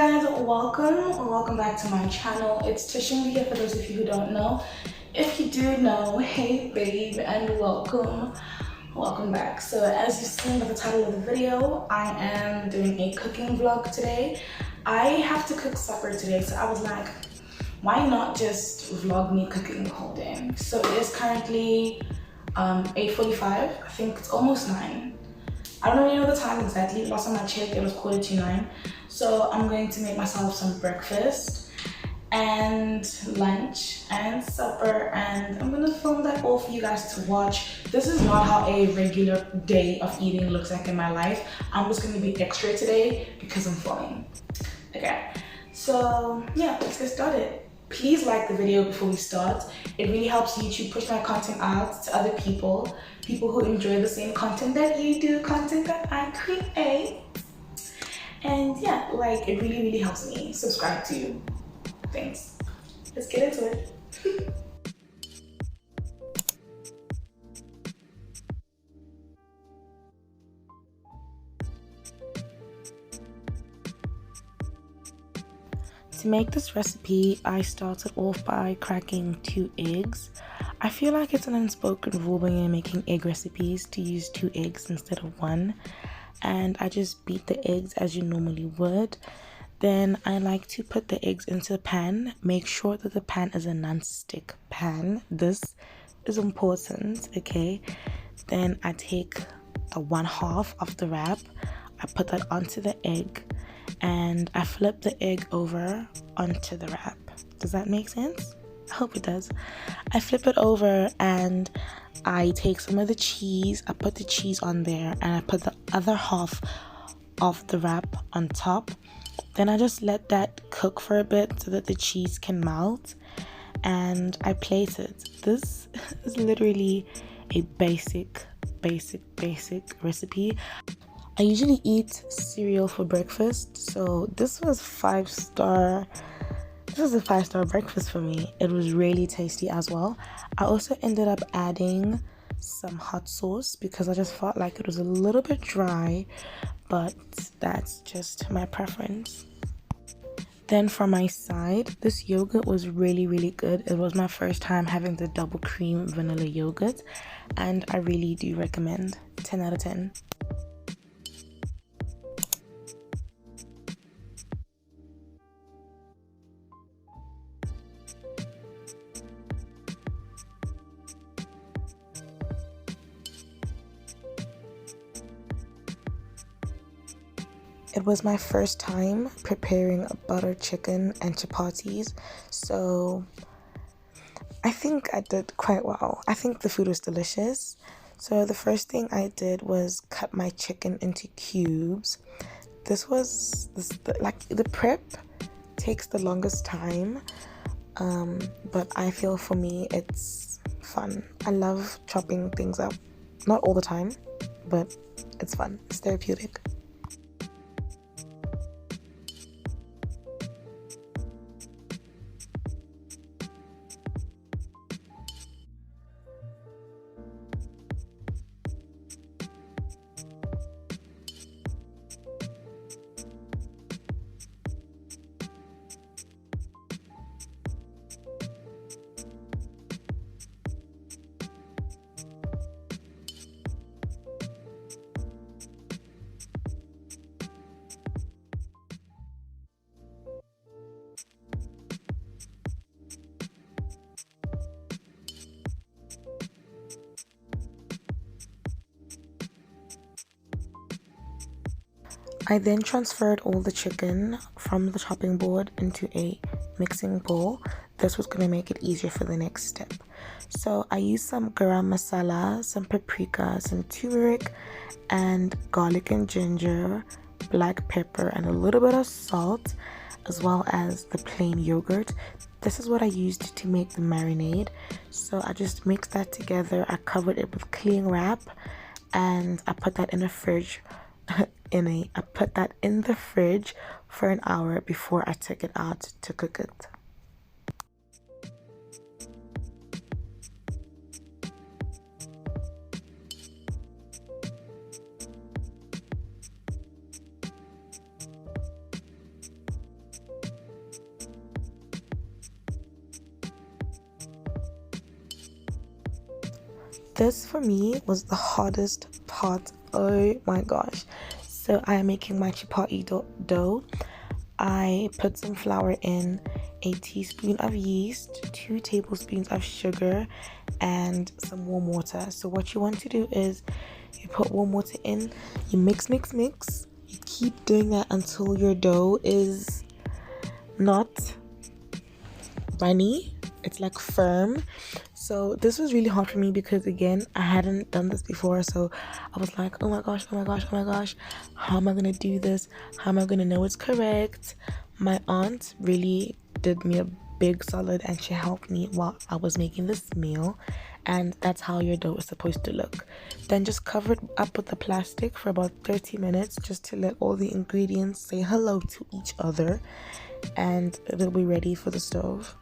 guys, welcome back to my channel. It's Tashinga here for those of you who don't know. If you do know, hey babe, and welcome back. So as you've seen by the title of the video, I am doing a cooking vlog today. I have to cook supper today, so I was like, why not just vlog me cooking the whole day? So it is currently 8:45. I think it's almost 9. I don't really know the time exactly. Last time I checked, it was 9:15. So I'm going to make myself some breakfast and lunch and supper, and I'm gonna film that all for you guys to watch. This is not how a regular day of eating looks like in my life. I'm just gonna be extra today because I'm filming. Okay, so yeah, let's get started. Please like the video before we start. It really helps YouTube push my content out to other people who enjoy the same content that you do, content that I create. And yeah, like it really helps me. Subscribe to you. Thanks. Let's get into it. To make this recipe, I started off by cracking 2 eggs. I feel like it's an unspoken rule when you're making egg recipes to use 2 eggs instead of 1. And I just beat the eggs as you normally would. Then I like to put the eggs into a pan. Make sure that the pan is a non-stick pan. This is important, okay? Then I take a 1/2 of the wrap. I put that onto the egg and I flip the egg over onto the wrap. Does that make sense? I hope it does. I flip it over and I take some of the cheese. I put the cheese on there and I put the other half of the wrap on top. Then I just let that cook for a bit so that the cheese can melt, and I plate it. This is literally a basic recipe. I usually eat cereal for breakfast, so this was a 5-star breakfast for me. It was really tasty as well. I also ended up adding some hot sauce because I just felt like it was a little bit dry, but that's just my preference. Then for my side, this yogurt was really good. It was my first time having the double cream vanilla yogurt, and I really do recommend. 10 out of 10. It was my first time preparing butter chicken and chapatis, so I think I did quite well. I think the food was delicious. So the first thing I did was cut my chicken into cubes. The prep takes the longest time, but I feel for me it's fun. I love chopping things up. Not all the time, but it's fun. It's therapeutic. I then transferred all the chicken from the chopping board into a mixing bowl. This was going to make it easier for the next step. So I used some garam masala, some paprika, some turmeric, and garlic and ginger, black pepper, and a little bit of salt, as well as the plain yogurt. This is what I used to make the marinade. So I just mixed that together. I covered it with cling wrap, and I put that in the fridge. I put that in the fridge for an hour before I took it out to cook it. this for me was the hardest part. Oh my gosh. So I am making my chapati dough. I put some flour in, a teaspoon of yeast, 2 tablespoons of sugar, and some warm water. So what you want to do is you put warm water in, you mix. You keep doing that until your dough is not runny, it's like firm. So this was really hard for me because again, I hadn't done this before. So I was like, oh my gosh, how am I gonna do this? How am I gonna know it's correct? My aunt really did me a big solid and she helped me while I was making this meal, and that's how your dough is supposed to look. Then just cover it up with the plastic for about 30 minutes just to let all the ingredients say hello to each other, and it'll be ready for the stove.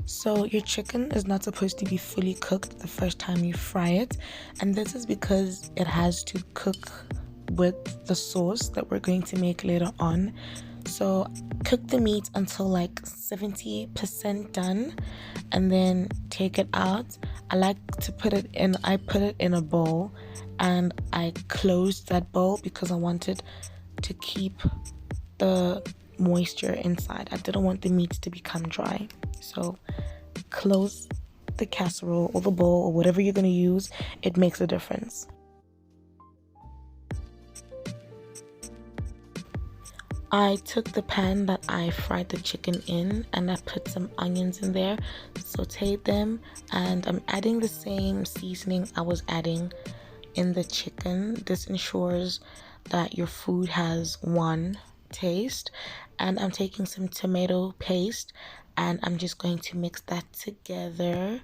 So your chicken is not supposed to be fully cooked the first time you fry it, and this is because it has to cook with the sauce that we're going to make later on. So cook the meat until like 70% done and then take it out. I like to put it in a bowl, and I closed that bowl because I wanted to keep the moisture inside. I didn't want the meat to become dry. So close the casserole or the bowl or whatever you're going to use. It makes a difference. I took the pan that I fried the chicken in and I put some onions in there, sauteed them, and I'm adding the same seasoning I was adding in the chicken. This ensures that your food has one taste. And I'm taking some tomato paste and I'm just going to mix that together.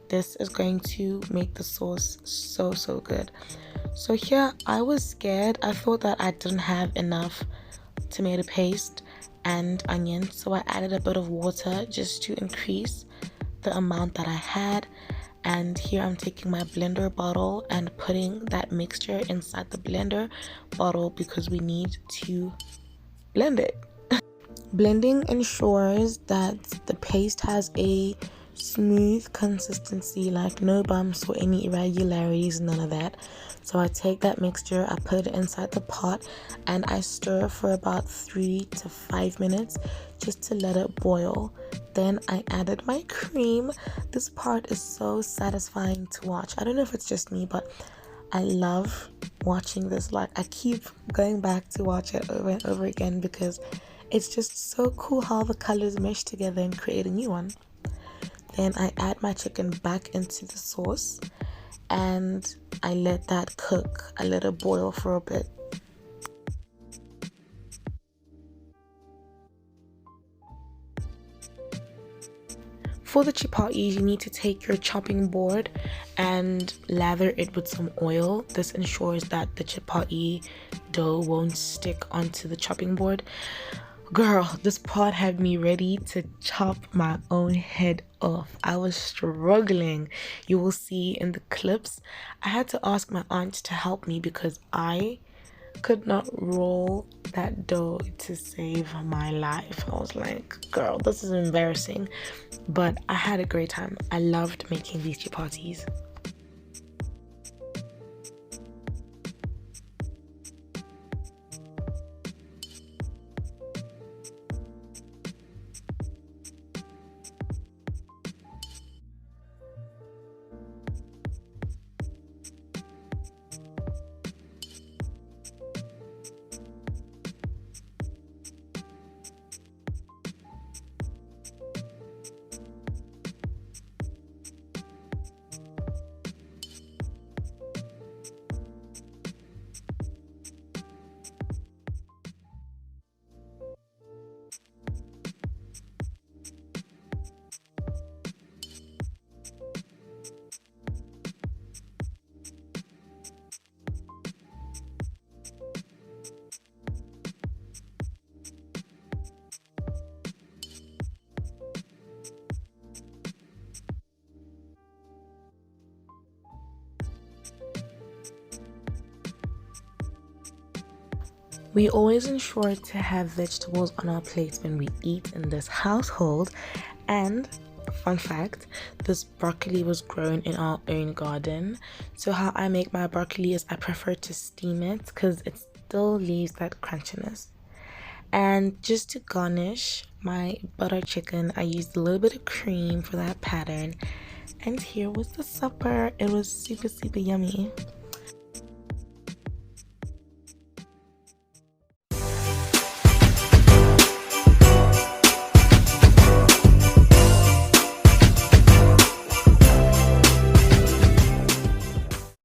This is going to make the sauce so good. So here I was scared. I thought that I didn't have enough tomato paste and onion, so I added a bit of water just to increase the amount that I had. And here I'm taking my blender bottle and putting that mixture inside the blender bottle because we need to blend it. Blending ensures that the paste has a smooth consistency, like no bumps or any irregularities, none of that. So I take that mixture, I put it inside the pot, and I stir for about 3 to 5 minutes just to let it boil. Then I added my cream. This part is so satisfying to watch. I don't know if it's just me, but I love watching this. Like, I keep going back to watch it over and over again because it's just so cool how the colors mesh together and create a new one. Then I add my chicken back into the sauce and I let that cook. I let it boil for a bit. For the chapatis, you need to take your chopping board and lather it with some oil. This ensures that the chapati dough won't stick onto the chopping board. Girl, this pot had me ready to chop my own head off. I was struggling. You will see in the clips. I had to ask my aunt to help me because I could not roll that dough to save my life. I was like, girl, this is embarrassing. But I had a great time. I loved making these chapatis. We always ensure to have vegetables on our plates when we eat in this household. And fun fact, this broccoli was grown in our own garden. So how I make my broccoli is I prefer to steam it because it still leaves that crunchiness. And just to garnish my butter chicken, I used a little bit of cream for that pattern. And here was the supper. It was super, super yummy.